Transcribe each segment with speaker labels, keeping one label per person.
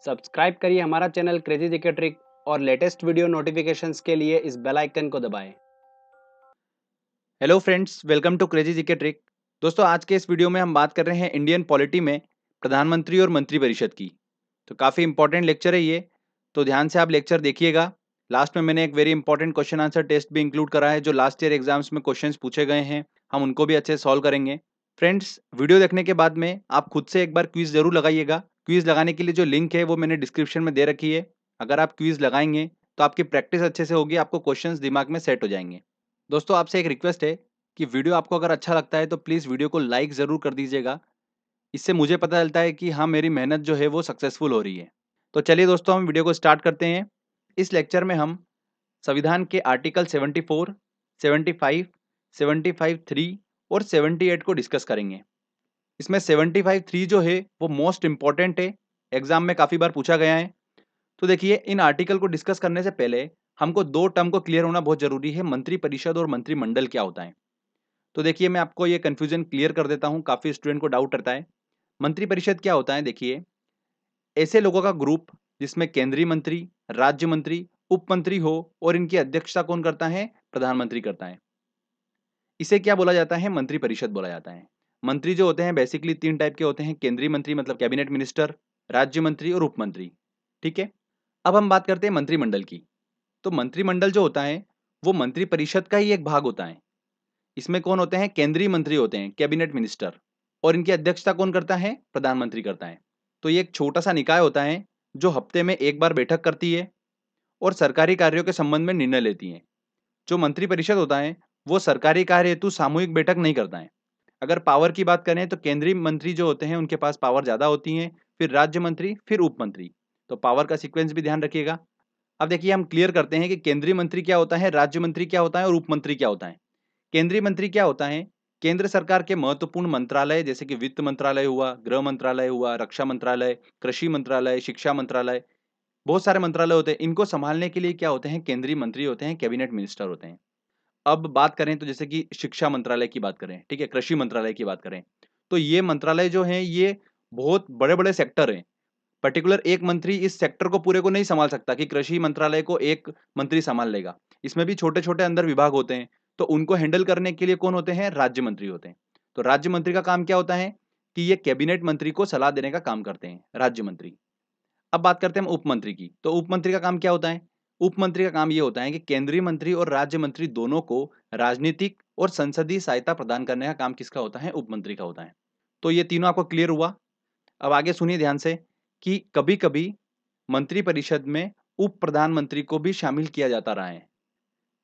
Speaker 1: Subscribe करिए हमारा channel crazy GK trick और लेटेस्ट वीडियो नोटिफिकेशंस के लिए इस बेल आइकन को दबाएं।
Speaker 2: Hello friends, welcome to crazy GK trick. दोस्तों, आज के इस वीडियो में हम बात कर रहे हैं इंडियन पॉलिटी में प्रधानमंत्री और मंत्रिपरिषद की। तो काफ़ी इंपॉर्टेंट लेक्चर है ये, तो ध्यान से आप लेक्चर देखिएगा। लास्ट में मैंने एक very important question answer test भी इंक्लूड करा है, जो लास्ट ईयर एग्जाम्स में क्वेश्चंस पूछे गए हैं, हम उनको भी अच्छे से सॉल्व करेंगे। फ्रेंड्स, वीडियो देखने के बाद में आप खुद से एक बार क्विज जरूर लगाइएगा। क्विज लगाने के लिए जो लिंक है वो मैंने डिस्क्रिप्शन में दे रखी है। अगर आप क्विज लगाएंगे तो आपकी प्रैक्टिस अच्छे से होगी, आपको क्वेश्चंस दिमाग में सेट हो जाएंगे। दोस्तों, आपसे एक रिक्वेस्ट है कि वीडियो आपको अगर अच्छा लगता है तो प्लीज़ वीडियो को लाइक ज़रूर कर दीजिएगा। इससे मुझे पता चलता है कि हाँ, मेरी मेहनत जो है वो सक्सेसफुल हो रही है। तो चलिए दोस्तों, हम वीडियो को स्टार्ट करते हैं। इस लेक्चर में हम संविधान के आर्टिकल 74, 75, 75(3) और 78 को डिस्कस करेंगे। इसमें 75(3) जो है वो मोस्ट इंपॉर्टेंट है, एग्जाम में काफ़ी बार पूछा गया है। तो देखिए, इन आर्टिकल को डिस्कस करने से पहले हमको दो टर्म को क्लियर होना बहुत जरूरी है, मंत्रिपरिषद और मंत्रिमंडल क्या होता है। तो देखिए, मैं आपको ये कन्फ्यूजन क्लियर कर देता हूँ, काफ़ी स्टूडेंट को डाउट रहता है। मंत्रिपरिषद क्या होता है? देखिए, ऐसे लोगों का ग्रुप जिसमें केंद्रीय मंत्री, राज्य मंत्री, उप मंत्री हो और इनकी अध्यक्षता कौन करता है? प्रधानमंत्री करता है। इसे क्या बोला जाता है? मंत्रिपरिषद बोला जाता है। मंत्री जो होते हैं बेसिकली तीन टाइप के होते हैं, केंद्रीय मंत्री मतलब कैबिनेट मिनिस्टर, राज्य मंत्री और उप मंत्री। ठीक है, अब हम बात करते हैं मंत्रिमंडल की। तो मंत्रिमंडल जो होता है वो मंत्रिपरिषद का ही एक भाग होता है। इसमें कौन होते हैं? केंद्रीय मंत्री होते हैं, कैबिनेट मिनिस्टर, और इनकी अध्यक्षता कौन करता है? प्रधानमंत्री करता है। तो ये एक छोटा सा निकाय होता है जो हफ्ते में एक बार बैठक करती है और सरकारी कार्यों के संबंध में निर्णय लेती है। जो मंत्रिपरिषद होता है वो सरकारी कार्य हेतु सामूहिक बैठक नहीं करता है। अगर पावर की बात करें तो केंद्रीय मंत्री जो होते हैं उनके पास पावर ज्यादा होती है, फिर राज्य मंत्री, फिर उप मंत्री। तो पावर का सीक्वेंस भी ध्यान रखिएगा। अब देखिए, हम क्लियर करते हैं कि केंद्रीय मंत्री क्या होता है, राज्य मंत्री क्या होता है और उप मंत्री क्या होता है। केंद्रीय मंत्री क्या होता है? केंद्र सरकार के महत्वपूर्ण मंत्रालय जैसे कि वित्त मंत्रालय हुआ, गृह मंत्रालय हुआ, रक्षा मंत्रालय, कृषि मंत्रालय, शिक्षा मंत्रालय, बहुत सारे मंत्रालय होते हैं। इनको संभालने के लिए क्या होते हैं? केंद्रीय मंत्री होते हैं, कैबिनेट मिनिस्टर होते हैं। अब बात करें तो जैसे कि शिक्षा मंत्रालय की बात करें, ठीक है, कृषि मंत्रालय की बात करें, तो ये मंत्रालय जो है ये बहुत बड़े बड़े सेक्टर हैं। पर्टिकुलर एक मंत्री इस सेक्टर को पूरे को नहीं संभाल सकता कि कृषि मंत्रालय को एक मंत्री संभाल लेगा। इसमें भी छोटे छोटे अंदर विभाग होते हैं, तो उनको हैंडल करने के लिए कौन होते हैं? राज्य मंत्री होते हैं। तो राज्य मंत्री का काम क्या होता है कि ये कैबिनेट मंत्री को सलाह देने का काम करते हैं, राज्य मंत्री। अब बात करते हैं हम उप मंत्री की। तो उप मंत्री का काम क्या होता है? उप मंत्री का काम ये होता है कि केंद्रीय मंत्री और राज्य मंत्री दोनों को राजनीतिक और संसदीय सहायता प्रदान करने का काम किसका होता है? उप मंत्री का होता है। तो ये तीनों आपको क्लियर हुआ। अब आगे सुनिए ध्यान से कि कभी-कभी मंत्रिपरिषद में उप प्रधानमंत्री को भी शामिल किया जाता रहा है।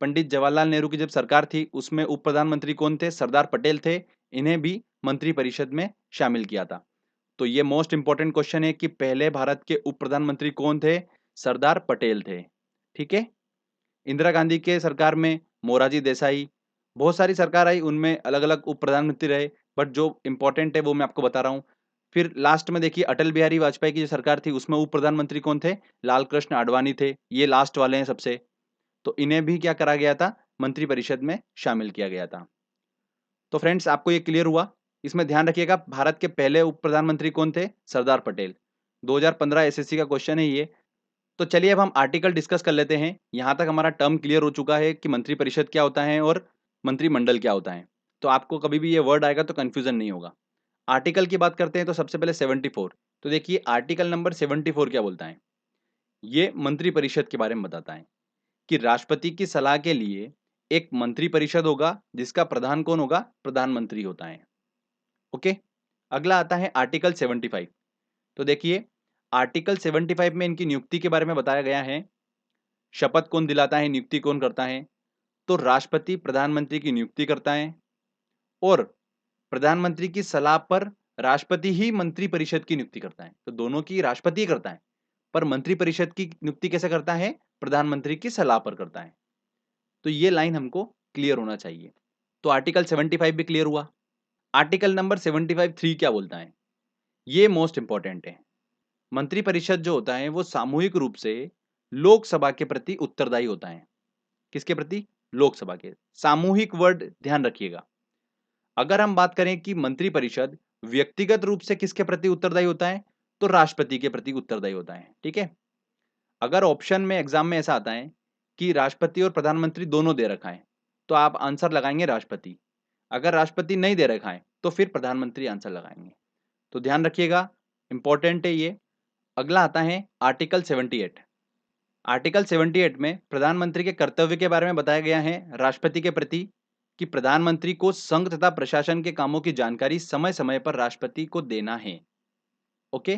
Speaker 2: पंडित जवाहरलाल नेहरू की जब सरकार थी उसमें उप प्रधानमंत्री कौन थे? सरदार पटेल थे। इन्हें भी मंत्रिपरिषद में शामिल किया था। तो ये मोस्ट इंपॉर्टेंट क्वेश्चन है कि पहले भारत के उप प्रधानमंत्री कौन थे? सरदार पटेल थे। ठीक है, इंदिरा गांधी के सरकार में मोरारजी देसाई, बहुत सारी सरकार आई, उनमें अलग अलग उप प्रधानमंत्री रहे, बट जो इंपॉर्टेंट है वो मैं आपको बता रहा हूँ। फिर लास्ट में देखिए, अटल बिहारी वाजपेयी की जो सरकार थी उसमें उप प्रधानमंत्री कौन थे? लाल कृष्ण आडवाणी थे। ये लास्ट वाले हैं सबसे। तो इन्हें भी क्या करा गया था? मंत्रिपरिषद में शामिल किया गया था। तो फ्रेंड्स, आपको ये क्लियर हुआ। इसमें ध्यान रखिएगा, भारत के पहले उप प्रधानमंत्री कौन थे? सरदार पटेल। 2015 एसएससी का क्वेश्चन है ये। तो चलिए अब हम आर्टिकल डिस्कस कर लेते हैं। यहां तक हमारा टर्म क्लियर हो चुका है कि मंत्रिपरिषद क्या होता है और मंत्रिमंडल क्या होता है। तो आपको कभी भी ये वर्ड आएगा तो कंफ्यूजन नहीं होगा। आर्टिकल की बात करते हैं तो सबसे पहले 74। तो देखिए, आर्टिकल नंबर 74 क्या बोलता है? ये मंत्रिपरिषद के बारे में बताता है कि राष्ट्रपति की सलाह के लिए एक मंत्रिपरिषद होगा जिसका प्रधान कौन होगा? प्रधानमंत्री होता है। ओके, अगला आता है आर्टिकल 75। तो देखिए, आर्टिकल 75 में इनकी नियुक्ति के बारे में बताया गया है। शपथ कौन दिलाता है, नियुक्ति कौन करता है? तो राष्ट्रपति प्रधानमंत्री की नियुक्ति करता है और प्रधानमंत्री की सलाह पर राष्ट्रपति ही मंत्रिपरिषद की नियुक्ति करता है। तो दोनों की राष्ट्रपति ही करता है, पर मंत्रिपरिषद की नियुक्ति कैसे करता है? प्रधानमंत्री की सलाह पर करता है। तो ये लाइन हमको क्लियर होना चाहिए। तो आर्टिकल 75 भी क्लियर हुआ। आर्टिकल नंबर 75(3) क्या बोलता है? ये मोस्ट इंपॉर्टेंट है। मंत्रिपरिषद जो होता है वो सामूहिक रूप से लोकसभा के प्रति उत्तरदायी होता है। किसके प्रति? लोकसभा के। सामूहिक वर्ड ध्यान रखिएगा। अगर हम बात करें कि मंत्रिपरिषद व्यक्तिगत रूप से किसके प्रति उत्तरदायी होता है, तो राष्ट्रपति के प्रति उत्तरदायी होता है। ठीक है, अगर ऑप्शन में एग्जाम में ऐसा आता है कि राष्ट्रपति और प्रधानमंत्री दोनों दे रखा है तो आप आंसर लगाएंगे राष्ट्रपति, अगर राष्ट्रपति नहीं दे रखा है तो फिर प्रधानमंत्री आंसर लगाएंगे। तो ध्यान रखिएगा, इंपॉर्टेंट है ये। अगला आता है आर्टिकल 78। आर्टिकल 78 में प्रधानमंत्री के कर्तव्य के बारे में बताया गया है राष्ट्रपति के प्रति कि प्रधानमंत्री को संघ तथा प्रशासन के कामों की जानकारी समय समय पर राष्ट्रपति को देना है। ओके,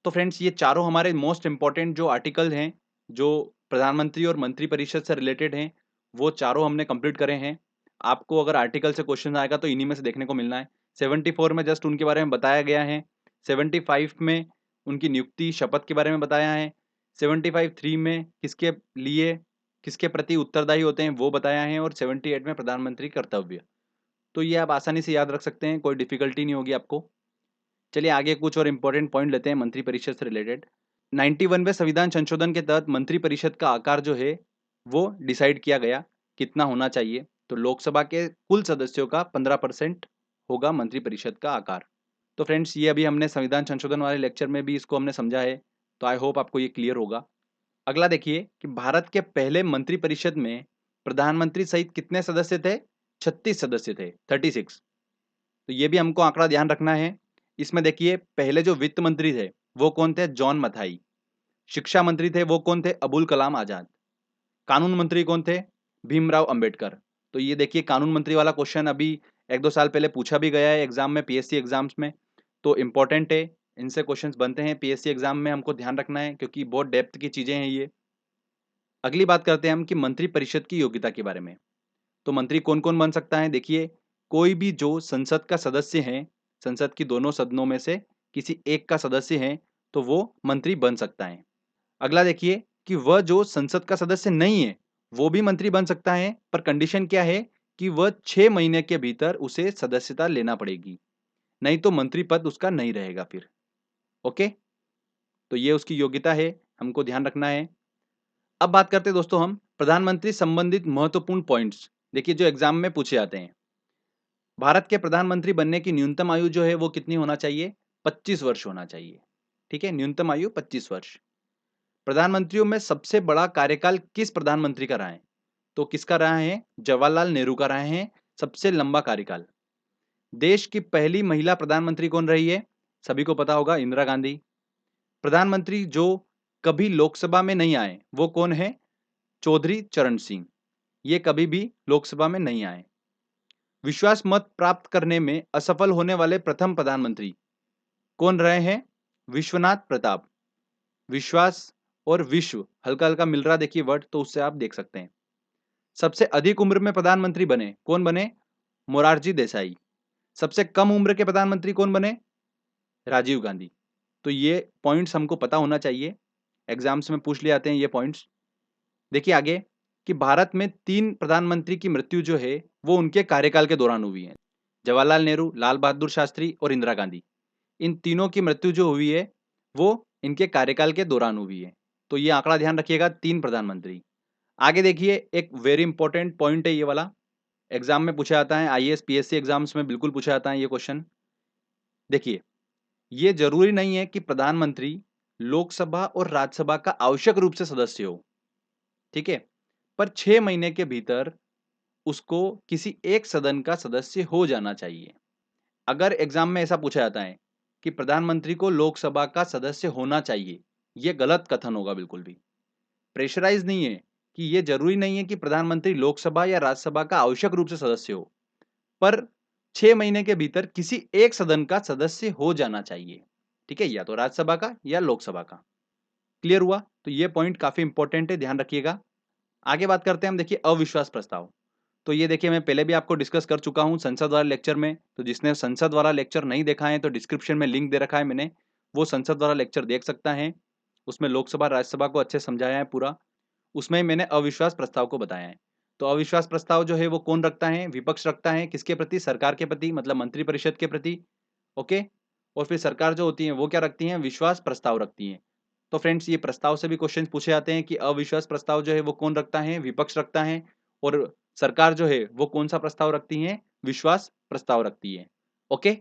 Speaker 2: तो फ्रेंड्स ये चारों हमारे मोस्ट इंपॉर्टेंट जो आर्टिकल हैं जो प्रधानमंत्री और मंत्री परिषद से रिलेटेड हैं वो चारों हमने कंप्लीट करे हैं। आपको अगर आर्टिकल से क्वेश्चन आएगा तो इन्हीं में से देखने को मिलना है। 74 में जस्ट उनके बारे में बताया गया है, 75 में उनकी नियुक्ति शपथ के बारे में बताया है, 75(3) में किसके लिए किसके प्रति उत्तरदायी होते हैं वो बताया है, और 78 में प्रधानमंत्री कर्तव्य। तो ये आप आसानी से याद रख सकते हैं, कोई डिफिकल्टी नहीं होगी आपको। चलिए आगे कुछ और इंपॉर्टेंट पॉइंट लेते हैं मंत्री परिषद से रिलेटेड। 91वें संविधान संशोधन के तहत मंत्री परिषद का आकार जो है वो डिसाइड किया गया कितना होना चाहिए। तो लोकसभा के कुल सदस्यों का 15% होगा मंत्री परिषद का आकार। तो फ्रेंड्स ये अभी हमने संविधान संशोधन वाले लेक्चर में भी इसको हमने समझा है, तो आई होप आपको ये क्लियर होगा। अगला देखिए कि भारत के पहले मंत्री परिषद में प्रधानमंत्री सहित कितने सदस्य थे? 36 सदस्य थे, 36। तो ये भी हमको आंकड़ा ध्यान रखना है। इसमें देखिए पहले जो वित्त मंत्री थे वो कौन थे? जॉन मथाई। शिक्षा मंत्री थे वो कौन थे? अबुल कलाम आजाद। कानून मंत्री कौन थे? भीमराव अंबेडकर। तो ये देखिए कानून मंत्री वाला क्वेश्चन अभी 1-2 साल पहले पूछा भी गया है एग्जाम में, पीएससी एग्जाम्स में, तो इंपॉर्टेंट है, इनसे क्वेश्चंस बनते हैं पीएससी एग्जाम में, हमको ध्यान रखना है क्योंकि बहुत डेप्थ की चीजें हैं ये। अगली बात करते हैं हम कि मंत्री परिषद की योग्यता के बारे में। तो मंत्री कौन कौन बन सकता है? देखिए कोई भी जो संसद का सदस्य है, संसद की दोनों सदनों में से किसी एक का सदस्य है तो वो मंत्री बन सकता है। अगला देखिए कि वह जो संसद का सदस्य नहीं है वो भी मंत्री बन सकता है, पर कंडीशन क्या है कि वह 6 महीने के भीतर उसे सदस्यता लेना पड़ेगी, नहीं तो मंत्री पद उसका नहीं रहेगा फिर। ओके, तो ये उसकी योग्यता है, हमको ध्यान रखना है। अब बात करते हैं दोस्तों हम प्रधानमंत्री संबंधित महत्वपूर्ण पॉइंट्स। देखिए जो एग्जाम में पूछे जाते हैं, भारत के प्रधानमंत्री बनने की न्यूनतम आयु जो है वो कितनी होना चाहिए? 25 वर्ष होना चाहिए। ठीक है, न्यूनतम आयु 25 वर्ष। प्रधानमंत्रियों में सबसे बड़ा कार्यकाल किस प्रधानमंत्री का रहा है? तो किसका रहा है? जवाहरलाल नेहरू का रहा है सबसे लंबा कार्यकाल। देश की पहली महिला प्रधानमंत्री कौन रही है? सभी को पता होगा, इंदिरा गांधी। प्रधानमंत्री जो कभी लोकसभा में नहीं आए वो कौन है? चौधरी चरण सिंह। ये कभी भी लोकसभा में नहीं आए। विश्वास मत प्राप्त करने में असफल होने वाले प्रथम प्रधानमंत्री कौन रहे हैं? विश्वनाथ प्रताप। विश्वास और विश्व हल्का हल्का मिल रहा देखिए वर्ड, तो उससे आप देख सकते हैं। सबसे अधिक उम्र में प्रधानमंत्री बने कौन बने? मोरारजी देसाई। सबसे कम उम्र के प्रधानमंत्री कौन बने? राजीव गांधी। तो ये पॉइंट्स हमको पता होना चाहिए, एग्जाम्स में पूछ लिए जाते हैं ये पॉइंट्स। देखिए आगे कि भारत में 3 प्रधानमंत्री की मृत्यु जो है वो उनके कार्यकाल के दौरान हुई है। जवाहरलाल नेहरू, लाल बहादुर शास्त्री और इंदिरा गांधी। इन तीनों की मृत्यु जो हुई है वो इनके कार्यकाल के दौरान हुई है। तो ये आंकड़ा ध्यान रखिएगा, 3 प्रधानमंत्री। आगे देखिए एक वेरी इंपॉर्टेंट पॉइंट है ये वाला, एग्जाम में पूछा जाता है, आईएएस पीएससी एग्जाम्स में बिल्कुल पूछा जाता है ये क्वेश्चन। देखिए ये जरूरी नहीं है कि प्रधानमंत्री लोकसभा और राज्यसभा का आवश्यक रूप से सदस्य हो, ठीक है, पर 6 महीने के भीतर उसको किसी एक सदन का सदस्य हो जाना चाहिए। अगर एग्जाम में ऐसा पूछा जाता है कि प्रधानमंत्री को लोकसभा का सदस्य होना चाहिए, यह गलत कथन होगा बिल्कुल भी। प्रेशराइज नहीं है कि यह जरूरी नहीं है कि प्रधानमंत्री लोकसभा या राज्यसभा का आवश्यक रूप से सदस्य हो, पर 6 महीने के भीतर किसी एक सदन का सदस्य हो जाना चाहिए। ठीक है, या तो राज्यसभा का या लोकसभा का। क्लियर हुआ? तो यह पॉइंट काफी इंपॉर्टेंट है, ध्यान रखिएगा। आगे बात करते हैं हम, देखिए अविश्वास प्रस्ताव। तो ये देखिए मैं पहले भी आपको डिस्कस कर चुका हूं संसद वाला लेक्चर में, तो जिसने संसद वाला लेक्चर नहीं देखा है तो डिस्क्रिप्शन में लिंक दे रखा है मैंने, वो संसद वाला लेक्चर देख सकता है। उसमें लोकसभा राज्यसभा को अच्छे समझाया है पूरा, उसमें मैंने अविश्वास प्रस्ताव को बताया है। तो अविश्वास प्रस्ताव जो है वो कौन रखता है? विपक्ष रखता है। किसके प्रति? सरकार के प्रति, मतलब मंत्रिपरिषद के प्रति। ओके, और फिर सरकार जो होती है वो क्या रखती है? विश्वास प्रस्ताव रखती है। तो फ्रेंड्स ये प्रस्ताव से भी क्वेश्चन पूछे जाते हैं कि अविश्वास प्रस्ताव जो है वो कौन रखता है? विपक्ष रखता है। और सरकार जो है वो कौन सा प्रस्ताव रखती है? विश्वास प्रस्ताव रखती है। ओके,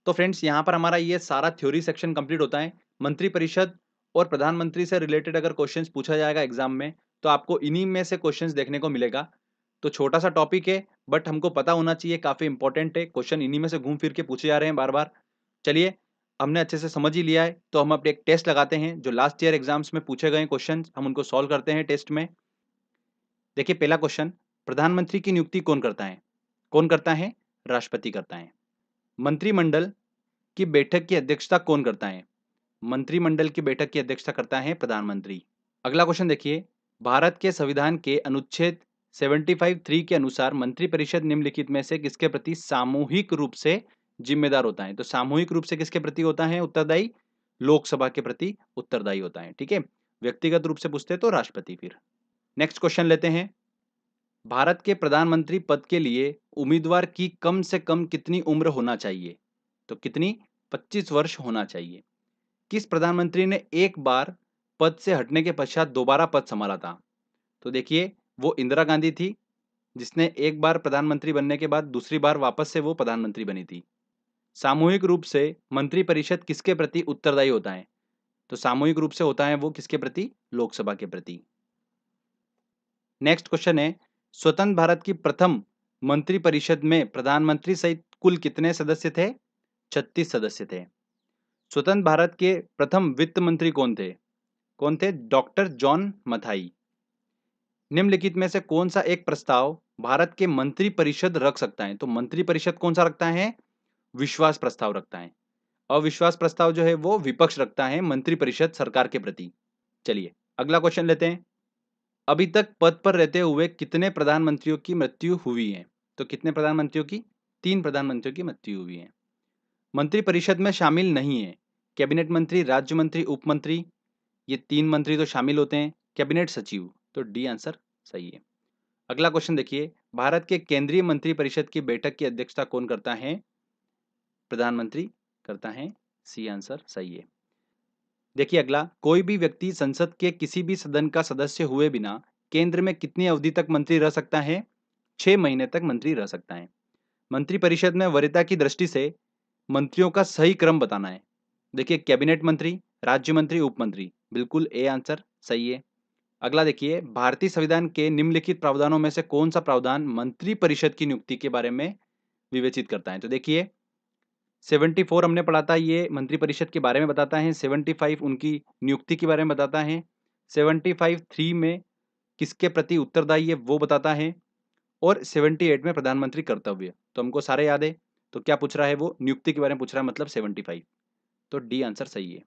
Speaker 2: तो फ्रेंड्स यहाँ पर हमारा ये सारा थ्योरी सेक्शन कंप्लीट होता है। मंत्रिपरिषद और प्रधानमंत्री से रिलेटेड अगर क्वेश्चंस पूछा जाएगा एग्जाम में तो आपको इन्हीं में से क्वेश्चंस देखने को मिलेगा। तो छोटा सा टॉपिक है बट हमको पता होना चाहिए, काफी इंपॉर्टेंट है, क्वेश्चन इन्हीं में से घूम फिर के पूछे जा रहे हैं बार बार। चलिए, हमने अच्छे से समझ ही लिया है तो हम अपने एक टेस्ट लगाते हैं जो लास्ट ईयर एग्जाम्स में पूछे गए क्वेश्चन हम उनको सॉल्व करते हैं टेस्ट में। देखिए पहला क्वेश्चन, प्रधानमंत्री की नियुक्ति कौन करता है? कौन करता है? राष्ट्रपति करता है। मंत्रिमंडल की बैठक की अध्यक्षता कौन करता है? मंत्रिमंडल की बैठक की अध्यक्षता करता है प्रधानमंत्री। अगला क्वेश्चन देखिए, भारत के संविधान के अनुच्छेद 75(3) के अनुसार मंत्रिपरिषद निम्नलिखित में से किसके प्रति सामूहिक रूप से जिम्मेदार होता है? तो सामूहिक रूप से किसके प्रति होता है उत्तरदायी? लोकसभा के प्रति उत्तरदायी होता है। ठीक है, व्यक्तिगत रूप से पूछते तो राष्ट्रपति। फिर नेक्स्ट क्वेश्चन लेते हैं, भारत के प्रधानमंत्री पद के लिए उम्मीदवार की कम से कम कितनी उम्र होना चाहिए? तो कितनी? 25 वर्ष होना चाहिए। किस प्रधानमंत्री ने एक बार पद से हटने के पश्चात दोबारा पद संभाला था? तो देखिए वो इंदिरा गांधी थी, जिसने एक बार प्रधानमंत्री बनने के बाद दूसरी बार वापस से वो प्रधानमंत्री बनी थी। सामूहिक रूप से मंत्रिपरिषद किसके प्रति उत्तरदायी होता है? तो सामूहिक रूप से होता है वो किसके प्रति? लोकसभा के प्रति। नेक्स्ट क्वेश्चन है, स्वतंत्र भारत की प्रथम मंत्रिपरिषद में प्रधानमंत्री सहित कुल कितने सदस्य थे? 36 सदस्य थे। स्वतंत्र भारत के प्रथम वित्त मंत्री कौन थे? कौन थे? Doctor John Mathai. निम्नलिखित में से कौन सा एक प्रस्ताव भारत के मंत्रिपरिषद रख सकता है? तो मंत्रिपरिषद कौन सा रखता है? विश्वास प्रस्ताव रखता है। अविश्वास प्रस्ताव जो है वो विपक्ष रखता है मंत्रिपरिषद सरकार के प्रति। चलिए अगला क्वेश्चन लेते हैं, अभी तक पद पर रहते हुए कितने प्रधानमंत्रियों की मृत्यु हुई है? तो कितने प्रधानमंत्रियों की? 3 प्रधानमंत्रियों की मृत्यु हुई है। मंत्रिपरिषद में शामिल नहीं है कैबिनेट मंत्री, राज्य मंत्री, उप मंत्री, ये 3 मंत्री तो शामिल होते हैं। कैबिनेट सचिव, तो डी आंसर सही है। अगला क्वेश्चन देखिए, भारत के केंद्रीय मंत्रिपरिषद की बैठक की अध्यक्षता कौन करता है? प्रधानमंत्री करता है। सी आंसर सही है। देखिए अगला, कोई भी व्यक्ति संसद के किसी भी सदन का सदस्य हुए बिना केंद्र में कितनी अवधि तक मंत्री रह सकता है? 6 महीने तक मंत्री रह सकता है। मंत्रिपरिषद में वरीयता की दृष्टि से मंत्रियों का सही क्रम बताना है। देखिए कैबिनेट मंत्री, राज्य मंत्री, उप मंत्री, बिल्कुल ए आंसर सही है। अगला देखिए, भारतीय संविधान के निम्नलिखित प्रावधानों में से कौन सा प्रावधान मंत्रिपरिषद की नियुक्ति के बारे में विवेचित करता है? तो देखिए 74 हमने पढ़ा था, ये मंत्रिपरिषद के बारे में बताता है। 75 उनकी नियुक्ति के बारे में बताता है। 75(3) में किसके प्रति उत्तरदायी है वो बताता है। और 78 में प्रधानमंत्री कर्तव्य। तो हमको सारे याद है, तो क्या पूछ रहा है वो? नियुक्ति के बारे में पूछ रहा है, मतलब 75। तो डी आंसर सही है।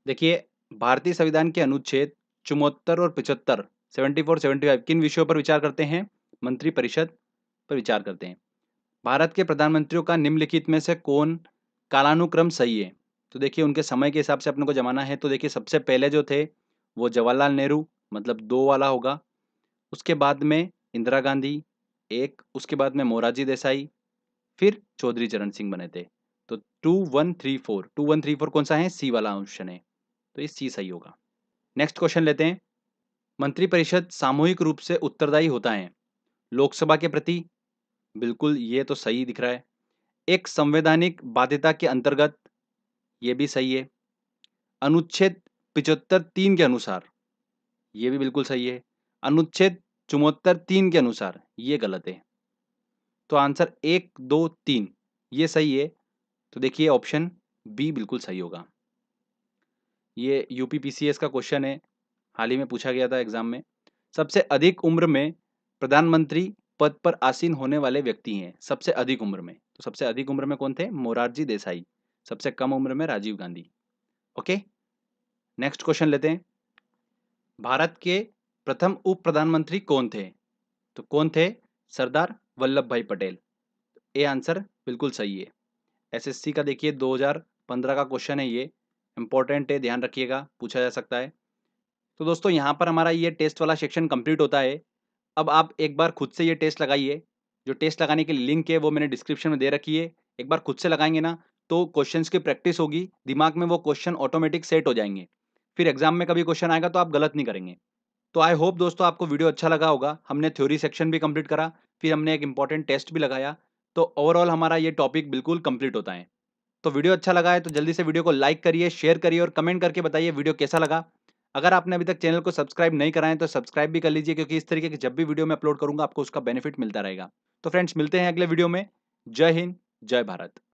Speaker 2: देखिए भारतीय संविधान के अनुच्छेद 74 और 75, 74, 75 किन विषयों पर विचार करते हैं? मंत्रिपरिषद पर विचार करते हैं। भारत के प्रधानमंत्रियों का निम्नलिखित में से कौन कालानुक्रम सही है? तो देखिए उनके समय के हिसाब से अपने को जमाना है। तो देखिए सबसे पहले जो थे वो जवाहरलाल नेहरू, मतलब 2 वाला होगा। उसके बाद में इंदिरा गांधी 1, उसके बाद में मोरारजी देसाई, फिर चौधरी चरण सिंह बने थे। तो 2134, 2134 कौन सा है? सी वाला ऑप्शन है, तो ये सी सही होगा। नेक्स्ट क्वेश्चन लेते हैं, मंत्रिपरिषद सामूहिक रूप से उत्तरदायी होता है लोकसभा के प्रति, बिल्कुल ये तो सही दिख रहा है। एक संवैधानिक बाध्यता के अंतर्गत, ये भी सही है। अनुच्छेद 75(3) के अनुसार, ये भी बिल्कुल सही है। अनुच्छेद 74(3) के अनुसार, ये गलत है। तो आंसर 1, 2, 3 ये सही है। तो देखिए ऑप्शन बी बिल्कुल सही होगा। ये यूपीपीसीएस का क्वेश्चन है, हाल ही में पूछा गया था एग्जाम में। सबसे अधिक उम्र में प्रधानमंत्री पद पर आसीन होने वाले व्यक्ति हैं, सबसे अधिक उम्र में। तो सबसे अधिक उम्र में कौन थे? मोरारजी देसाई। सबसे कम उम्र में Rajiv Gandhi. Okay, next question लेते हैं, भारत के प्रथम उप प्रधानमंत्री कौन थे? तो कौन थे? सरदार वल्लभ भाई पटेल। ए आंसर बिल्कुल सही है। एसएससी का देखिए 2015 का क्वेश्चन है, ये इंपॉर्टेंट है, ध्यान रखिएगा, पूछा जा सकता है। तो दोस्तों यहाँ पर हमारा ये टेस्ट वाला सेक्शन कंप्लीट होता है। अब आप एक बार खुद से ये टेस्ट लगाइए। जो टेस्ट लगाने की लिंक है वो मैंने डिस्क्रिप्शन में दे रखी है। एक बार खुद से लगाएंगे ना तो क्वेश्चंस की प्रैक्टिस होगी, दिमाग में वो क्वेश्चन ऑटोमेटिक सेट हो जाएंगे। फिर एग्जाम में कभी क्वेश्चन आएगा तो आप गलत नहीं करेंगे। तो आई होप दोस्तों आपको वीडियो अच्छा लगा होगा। हमने थ्योरी सेक्शन भी कंप्लीट करा, फिर हमने एक इंपॉर्टेंट टेस्ट भी लगाया। तो ओवरऑल हमारा ये टॉपिक बिल्कुल कंप्लीट होता है। तो वीडियो अच्छा लगा है तो जल्दी से वीडियो को लाइक करिए, शेयर करिए और कमेंट करके बताइए वीडियो कैसा लगा। अगर आपने अभी तक चैनल को सब्सक्राइब नहीं करा है तो सब्सक्राइब भी कर लीजिए, क्योंकि इस तरीके की जब भी वीडियो मैं अपलोड करूंगा आपको उसका बेनिफिट मिलता रहेगा। तो फ्रेंड्स, मिलते हैं अगले वीडियो में। जय हिंद, जय भारत।